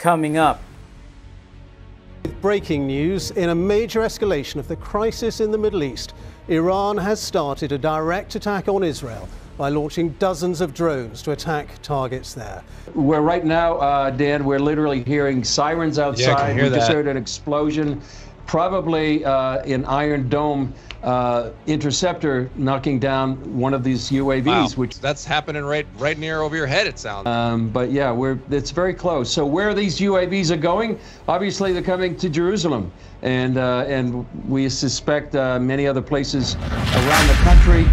Coming up. Breaking news: in a major escalation of the crisis in the Middle East, Iran has started a direct attack on Israel by launching dozens of drones to attack targets there. Where right now, Dan, we're literally hearing sirens outside. We just heard an explosion, probably in Iron Dome interceptor knocking down one of these UAVs. Wow. Which that's happening right near over your head, it sounds. But yeah, it's very close. So where these UAVs are going, obviously they're coming to Jerusalem, and we suspect many other places around the country.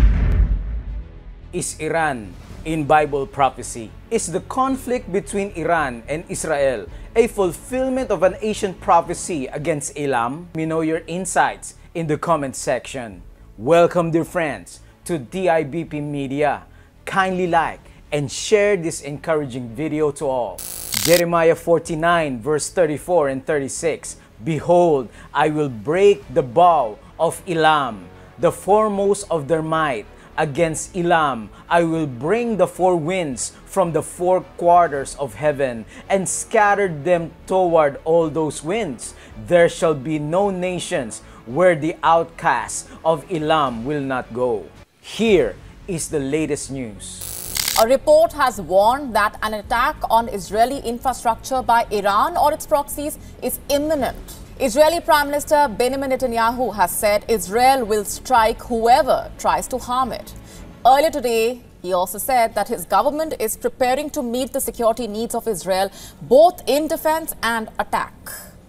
Is Iran in Bible prophecy? Is the conflict between Iran and Israel a fulfillment of an ancient prophecy against Elam? Let me know your insights in the comment section. Welcome, dear friends, to DIBP Media. Kindly like and share this encouraging video to all. Jeremiah 49 verse 34 and 36. Behold, I will break the bow of Elam, the foremost of their might. Against Elam, I will bring the four winds from the four quarters of heaven and scatter them toward all those winds. There shall be no nations where the outcasts of Elam will not go. Here is the latest news. A report has warned that an attack on Israeli infrastructure by Iran or its proxies is imminent. Israeli Prime Minister Benjamin Netanyahu has said Israel will strike whoever tries to harm it. Earlier today, he also said that his government is preparing to meet the security needs of Israel, both in defense and attack.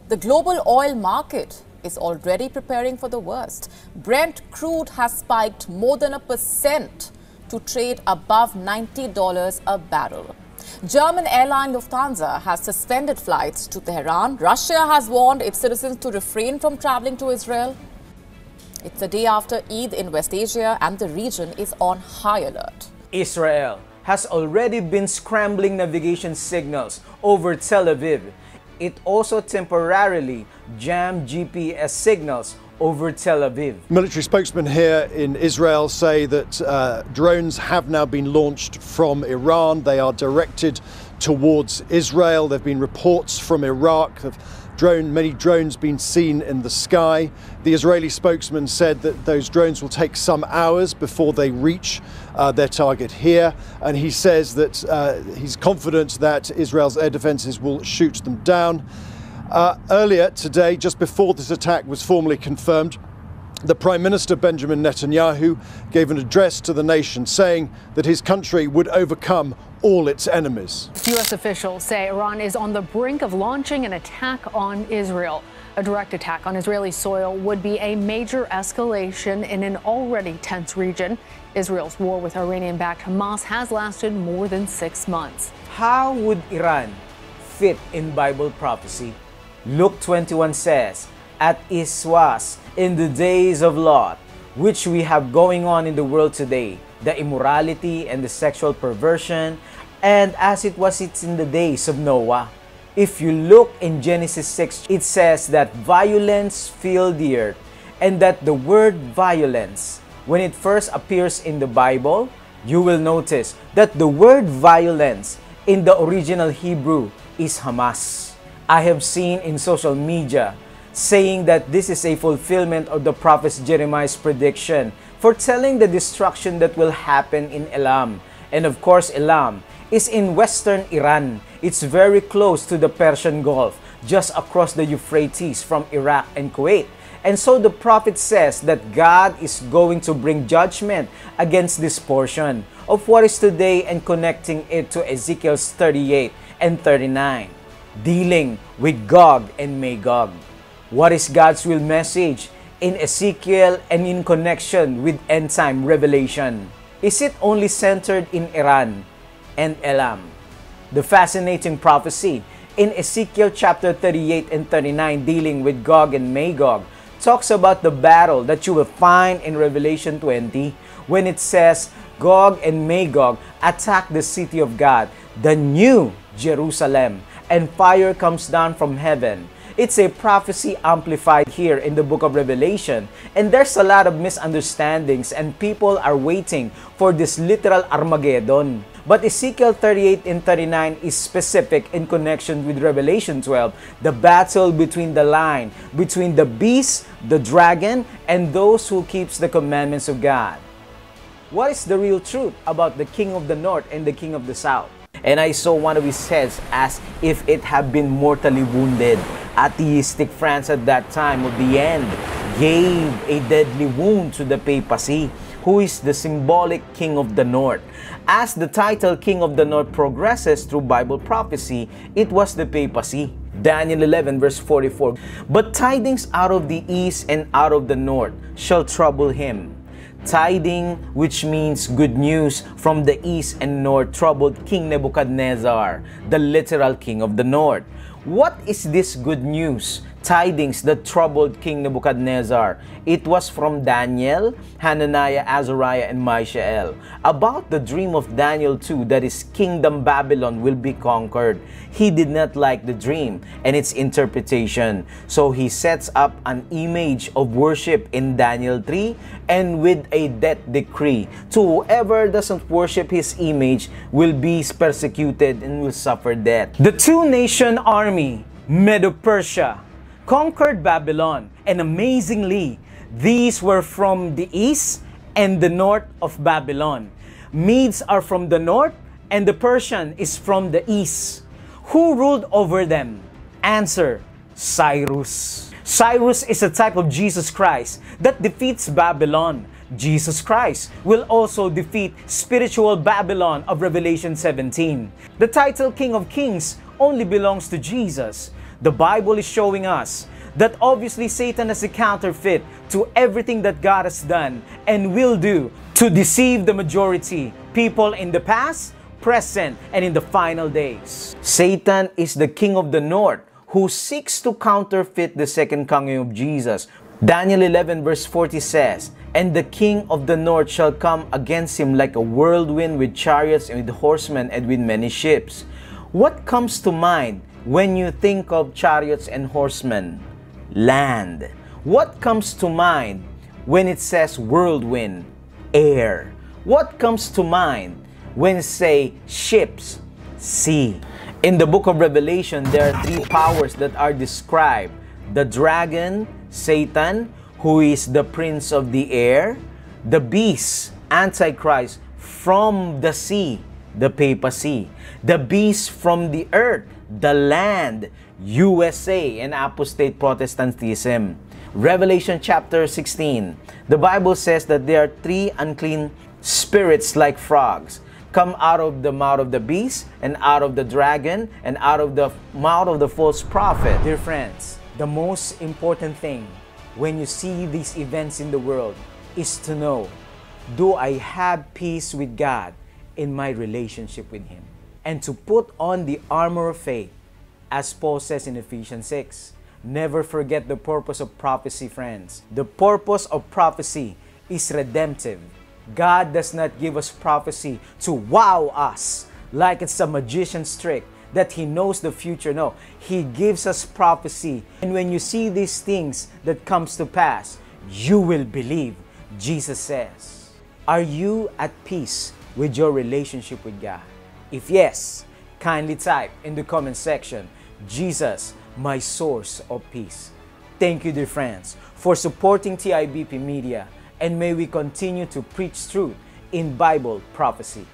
The global oil market is already preparing for the worst. Brent crude has spiked more than 1% to trade above $90 a barrel. German airline Lufthansa has suspended flights to Tehran. Russia has warned its citizens to refrain from traveling to Israel. It's the day after Eid in West Asia and the region is on high alert. Israel has already been scrambling navigation signals over Tel Aviv. It also temporarily jammed GPS signals over Tel Aviv. Military spokesmen here in Israel say that drones have now been launched from Iran. They are directed towards Israel. There have been reports from Iraq of many drones being seen in the sky. The Israeli spokesman said that those drones will take some hours before they reach their target here, and he says that he's confident that Israel's air defenses will shoot them down. Earlier today, just before this attack was formally confirmed, the Prime Minister Benjamin Netanyahu gave an address to the nation saying that his country would overcome all its enemies. U.S. officials say Iran is on the brink of launching an attack on Israel. A direct attack on Israeli soil would be a major escalation in an already tense region. Israel's war with Iranian-backed Hamas has lasted more than 6 months. How would Iran fit in Bible prophecy? Luke 21 says, "As it was in the days of Lot, which we have going on in the world today, the immorality and the sexual perversion, and as it was in the days of Noah." If you look in Genesis 6, it says that violence filled the earth, and that the word violence, when it first appears in the Bible, you will notice that the word violence in the original Hebrew is Hamas. I have seen in social media saying that this is a fulfillment of the prophet Jeremiah's prediction, foretelling the destruction that will happen in Elam. And of course, Elam is in western Iran. It's very close to the Persian Gulf, just across the Euphrates from Iraq and Kuwait. And so the prophet says that God is going to bring judgment against this portion of what is today, and connecting it to Ezekiel 38 and 39, dealing with Gog and Magog. What is God's will message in Ezekiel and in connection with end-time revelation? Is it only centered in Iran and Elam? The fascinating prophecy in Ezekiel chapter 38 and 39 dealing with Gog and Magog talks about the battle that you will find in Revelation 20 when it says Gog and Magog attack the city of God, the new Jerusalem, and fire comes down from heaven. It's a prophecy amplified here in the book of Revelation, and there's a lot of misunderstandings, and people are waiting for this literal Armageddon. But Ezekiel 38 and 39 is specific in connection with Revelation 12, the battle between the lion, between the beast, the dragon, and those who keeps the commandments of God. What is the real truth about the king of the north and the king of the south? And I saw one of his heads as if it had been mortally wounded. Atheistic France at that time of the end gave a deadly wound to the papacy, who is the symbolic king of the north. As the title king of the north progresses through Bible prophecy, it was the papacy. Daniel 11 verse 44, but tidings out of the east and out of the north shall trouble him. Tiding, which means good news from the east and north, troubled King Nebuchadnezzar, the literal king of the north. What is this good news? Tidings that troubled King Nebuchadnezzar. It was from Daniel, Hananiah, Azariah, and Mishael about the dream of Daniel 2, that his kingdom Babylon will be conquered. He did not like the dream and its interpretation, so he sets up an image of worship in Daniel 3 and with a death decree to whoever doesn't worship his image will be persecuted and will suffer death. The two-nation army, Medo-Persia, conquered Babylon, and amazingly, these were from the east and the north of Babylon. Medes are from the north and the Persian is from the east. Who ruled over them? Answer, Cyrus. Cyrus is a type of Jesus Christ that defeats Babylon. Jesus Christ will also defeat spiritual Babylon of Revelation 17. The title King of Kings only belongs to Jesus. The Bible is showing us that obviously Satan is a counterfeit to everything that God has done and will do to deceive the majority, people in the past, present, and in the final days. Satan is the king of the north who seeks to counterfeit the second coming of Jesus. Daniel 11 verse 40 says, and the king of the north shall come against him like a whirlwind with chariots and with horsemen and with many ships. What comes to mind when you think of chariots and horsemen? Land. What comes to mind when it says whirlwind? Air. What comes to mind when it say ships? Sea. In the book of Revelation, there are three powers that are described. The dragon, Satan, who is the prince of the air. The beast, Antichrist, from the sea, the papacy. The beast from the earth, the land, USA, and apostate Protestantism. Revelation chapter 16, the Bible says that there are three unclean spirits like frogs come out of the mouth of the beast and out of the dragon and out of the mouth of the false prophet. Dear friends, the most important thing when you see these events in the world is to know, do I have peace with God in my relationship with Him? And to put on the armor of faith, as Paul says in Ephesians 6. Never forget the purpose of prophecy, friends. The purpose of prophecy is redemptive. God does not give us prophecy to wow us like it's a magician's trick that He knows the future. No, He gives us prophecy. And when you see these things that comes to pass, you will believe. Jesus says, are you at peace with your relationship with God? If yes, kindly type in the comment section, Jesus, my source of peace. Thank you, dear friends, for supporting TIBP Media, and may we continue to preach truth in Bible prophecy.